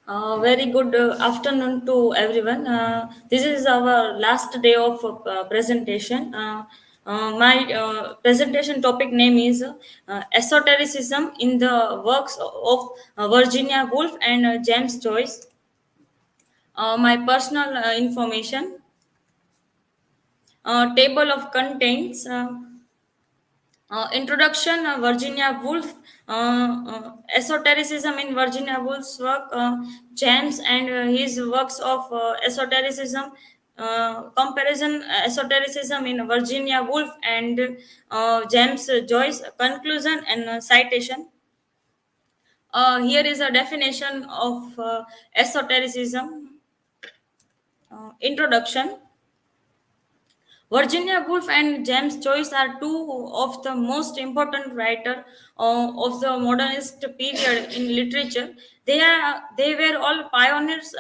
Very good afternoon to everyone. This is our last day of presentation. My presentation topic name is Esotericism in the works of Virginia Woolf and James Joyce. My personal information, table of contents. Introduction, Virginia Woolf, Esotericism in Virginia Woolf's work, James and his works of esotericism, comparison, esotericism in Virginia Woolf and James Joyce, conclusion and citation. Here is a definition of esotericism. Introduction. Virginia Woolf and James Joyce are two of the most important writers of the modernist period in literature. They were all pioneers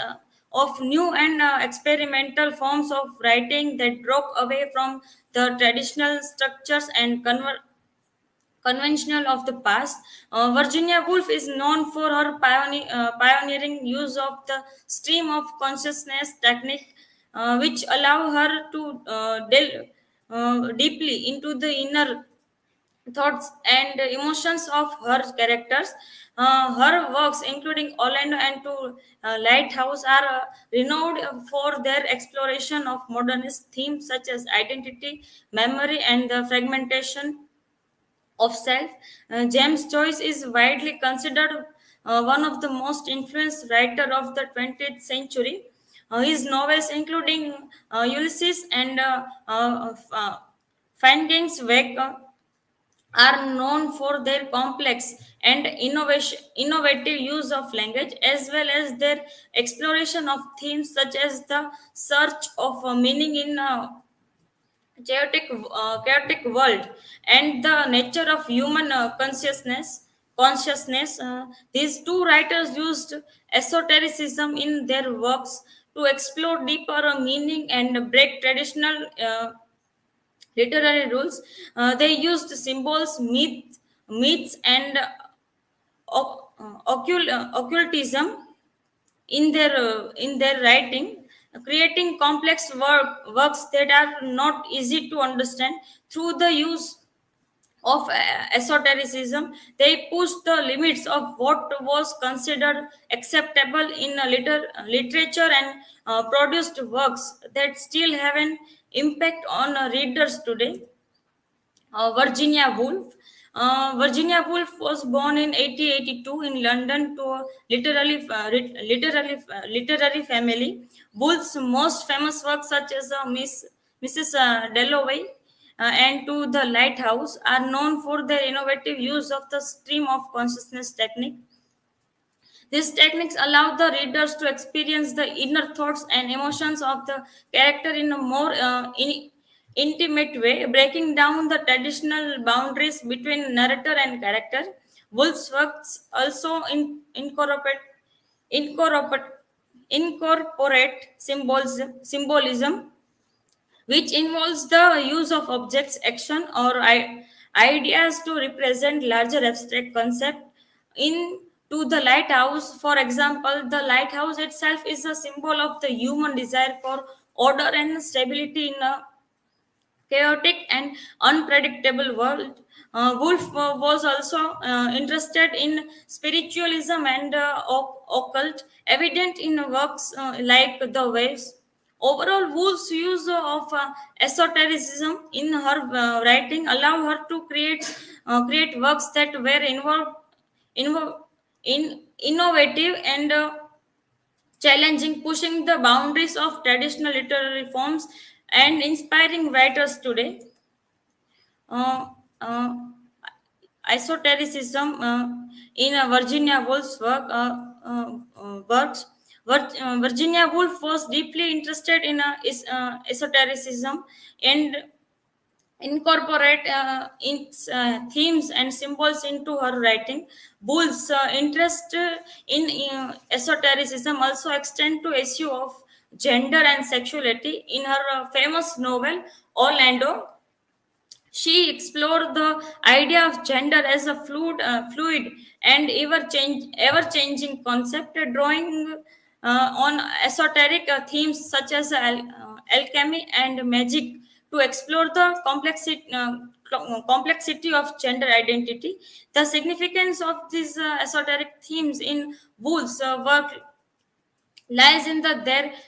of new and experimental forms of writing that broke away from the traditional structures and conventional of the past. Virginia Woolf is known for her pioneering use of the stream of consciousness technique, which allow her to delve deeply into the inner thoughts and emotions of her characters. Her works, including Orlando and Two Lighthouse, are renowned for their exploration of modernist themes such as identity, memory, and the fragmentation of self. James Joyce is widely considered one of the most influenced writer of the 20th century. His novels, including Ulysses and Findings Wake, are known for their complex and innovative use of language, as well as their exploration of themes such as the search of meaning in chaotic world and the nature of human consciousness. These two writers used esotericism in their works to explore deeper meaning and break traditional literary rules. They used symbols, myths, and occultism in their writing, creating complex works that are not easy to understand. Through the use of esotericism, they pushed the limits of what was considered acceptable in literature and produced works that still have an impact on readers today. Virginia Woolf. Virginia Woolf was born in 1882 in London to a literary family. Woolf's most famous works, such as Mrs. Dalloway and To the Lighthouse, are known for their innovative use of the stream of consciousness technique. These techniques allow the readers to experience the inner thoughts and emotions of the character in a more intimate way, breaking down the traditional boundaries between narrator and character. Woolf's works also incorporate, incorporate symbolism, which involves the use of objects, action, or ideas to represent larger abstract concept. In To the Lighthouse, for example, the lighthouse itself is a symbol of the human desire for order and stability in a chaotic and unpredictable world. Woolf was also interested in spiritualism and occult, evident in works like The Waves. Overall, Woolf's use of esotericism in her writing allow her to create works that were invo- innovative and challenging, pushing the boundaries of traditional literary forms and inspiring writers today. Uh, uh, Esotericism in Virginia Woolf's works. Virginia Woolf was deeply interested in esotericism and incorporate its themes and symbols into her writing. Woolf's interest in esotericism also extend to issue of gender and sexuality. In her famous novel Orlando, She explored the idea of gender as a fluid and ever changing concept, drawing on esoteric themes such as alchemy and magic to explore the complexity of gender identity. The significance of these esoteric themes in Woolf's work lies in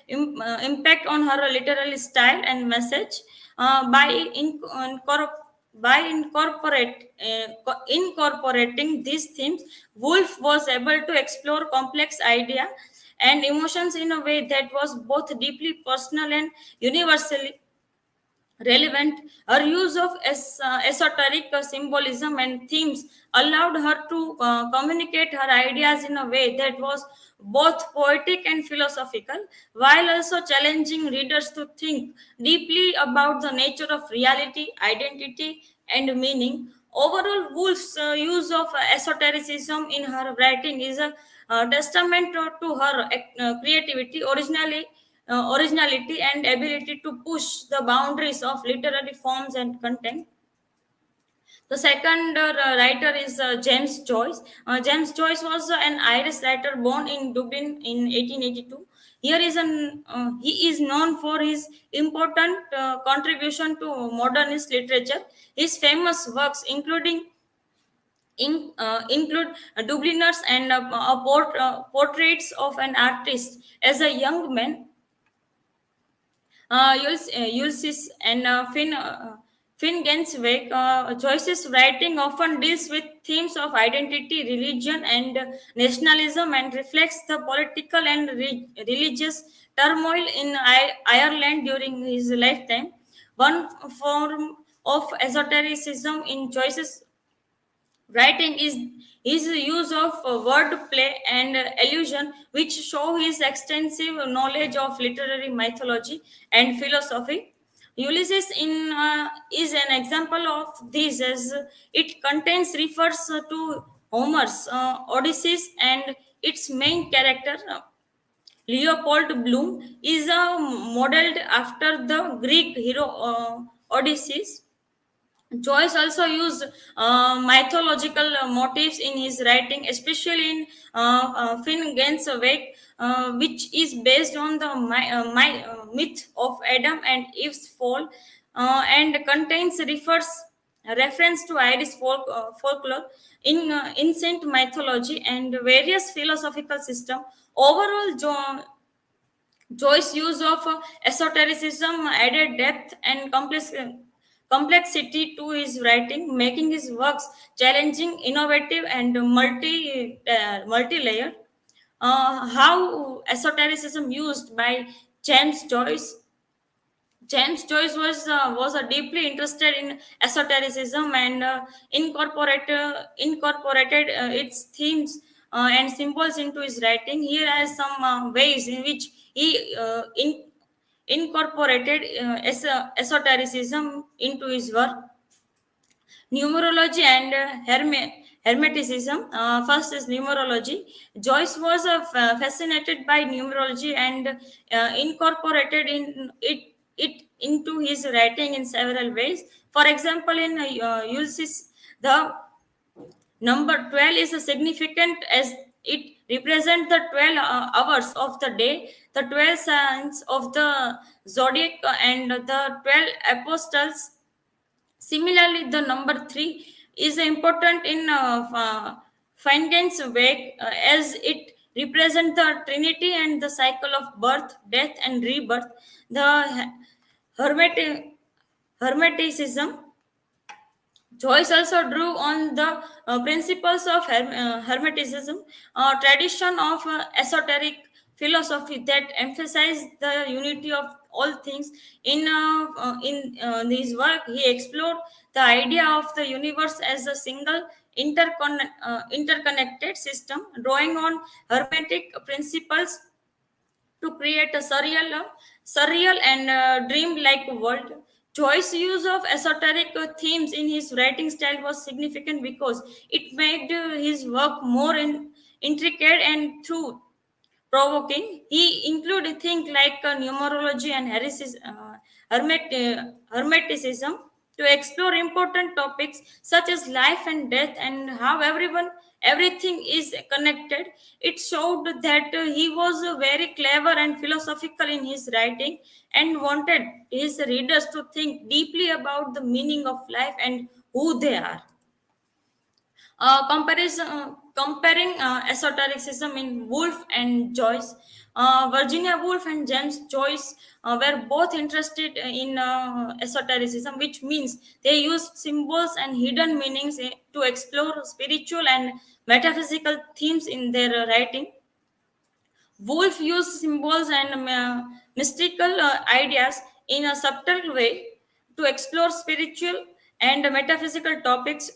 impact on her literary style and message. By incorporating these themes, Woolf was able to explore complex idea and emotions in a way that was both deeply personal and universally relevant. Her use of esoteric symbolism and themes allowed her to communicate her ideas in a way that was both poetic and philosophical, while also challenging readers to think deeply about the nature of reality, identity, and meaning. Overall, Woolf's use of esotericism in her writing is a testament to her creativity, originality and ability to push the boundaries of literary forms and content. The second writer is James Joyce. James Joyce was an Irish writer born in Dublin in 1882. He is known for his important contribution to modernist literature. His famous works, include Dubliners and portraits of an artist as a young man, Ulysses and Finn Gensweg. Joyce's writing often deals with themes of identity, religion, and nationalism, and reflects the political and religious turmoil in Ireland during his lifetime. One form of esotericism in Joyce's writing is his use of wordplay and allusion, which show his extensive knowledge of literary mythology and philosophy. Ulysses is an example of this, as it contains refers to Homer's Odysseus, and its main character, Leopold Bloom, is modeled after the Greek hero Odysseus. Joyce also used mythological motifs in his writing, especially in Finn Gen's Wake, which is based on the myth of Adam and Eve's fall, and contains reference to Irish folklore, in ancient mythology, and various philosophical systems. Overall, Joyce's use of esotericism added depth and complexity to his writing, making his works challenging, innovative, and multi-layered. How esotericism used by James Joyce James Joyce was deeply interested in esotericism and incorporated its themes and symbols into his writing. Here are some ways in which he incorporated esotericism into his work. Numerology and Hermeticism. First is numerology. Joyce was fascinated by numerology and incorporated it into his writing in several ways. For example, in Ulysses, the number 12 is significant as it represents the 12 hours of the day, the 12 signs of the zodiac, and the 12 apostles. Similarly, the number 3 is important in Finnegan's Wake, as it represents the Trinity and the cycle of birth, death, and rebirth. The Hermeti- Hermeticism. Joyce also drew on the principles of Hermeticism, a tradition of esoteric philosophy that emphasized the unity of all things. In his work, he explored the idea of the universe as a single interconnected system, drawing on Hermetic principles to create a surreal and dream-like world. Joyce's use of esoteric themes in his writing style was significant because it made his work more intricate and thought-provoking. He included things like numerology and hermeticism, to explore important topics such as life and death and how everything is connected. It showed that he was very clever and philosophical in his writing and wanted his readers to think deeply about the meaning of life and who they are. Comparing esotericism in Woolf and Joyce, Virginia Woolf and James Joyce were both interested in esotericism, which means they used symbols and hidden meanings to explore spiritual and metaphysical themes in their writing. Woolf used symbols and mystical ideas in a subtle way to explore spiritual and metaphysical topics.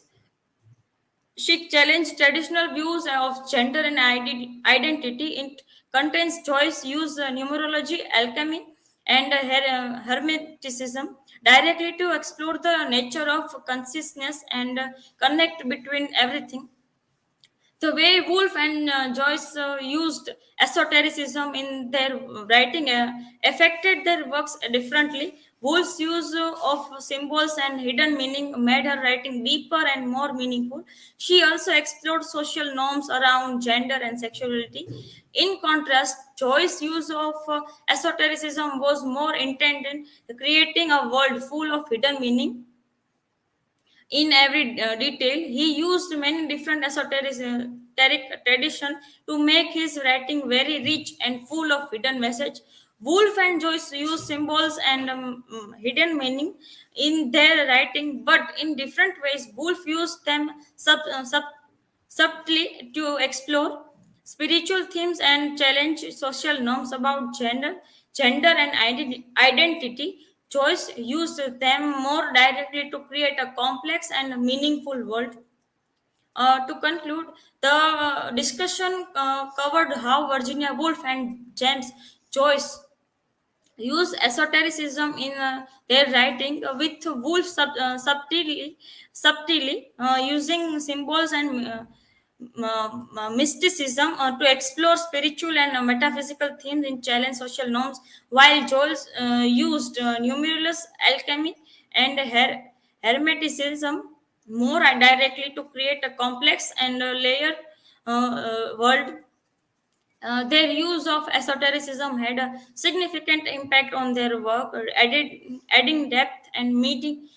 She challenged traditional views of gender and identity. It contains Joyce use numerology, alchemy, and hermeticism directly to explore the nature of consciousness and connect between everything. The way Woolf and Joyce used esotericism in their writing affected their works differently. Woolf's use of symbols and hidden meaning made her writing deeper and more meaningful. She also explored social norms around gender and sexuality. In contrast, Joyce's use of esotericism was more intended, creating a world full of hidden meaning in every detail. He used many different esoteric tradition to make his writing very rich and full of hidden message. Woolf and Joyce use symbols and hidden meaning in their writing, but in different ways. Woolf used them subtly to explore spiritual themes and challenge social norms about gender and identity. Joyce used them more directly to create a complex and meaningful world. To conclude, the discussion covered how Virginia Woolf and James Joyce use esotericism in their writing, with Woolf subtly using symbols and mysticism to explore spiritual and metaphysical themes in challenge social norms, while Joyce used numerous alchemy and hermeticism more directly to create a complex and layered world. Their use of esotericism had a significant impact on their work, adding depth and meaning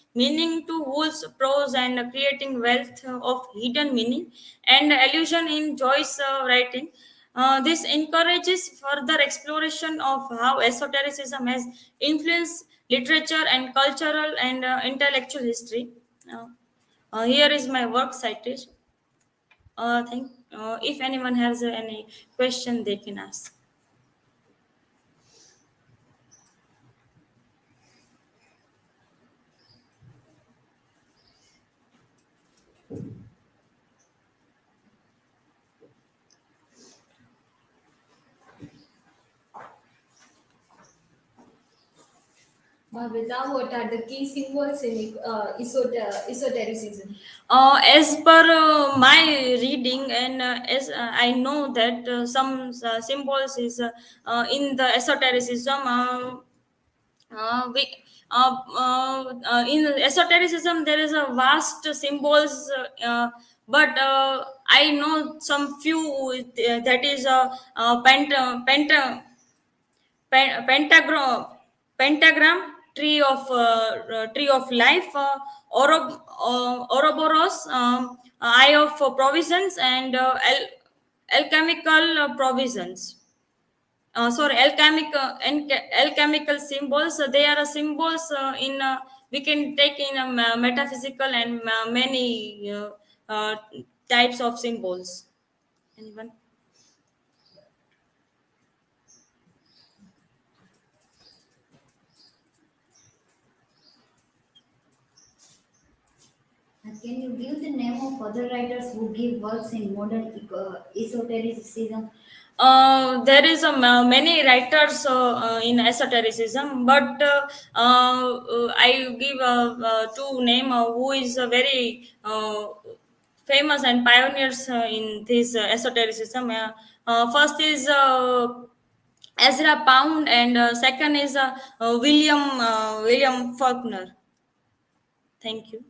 to Woolf's prose and creating wealth of hidden meaning and allusion in Joyce's writing. This encourages further exploration of how esotericism has influenced literature and cultural and intellectual history. Uh, Here is my work citation. If anyone has any question, they can ask. Bhavita, what are the key symbols in esotericism? As per my reading, and as I know that some symbols is in the esotericism. We In esotericism there is a vast symbols, but I know some few, that is pentagram, pentagram, tree of life, Ouroboros, eye of provisions, and alchemical provisions. Sorry, alchemical symbols. They are symbols in we can take in metaphysical and many types of symbols. Anyone? Can you give the name of other writers who give works in modern esotericism? There is many writers in esotericism, but I give two name who is very famous and pioneers in this esotericism. First is Ezra Pound, and second is William Faulkner. Thank you.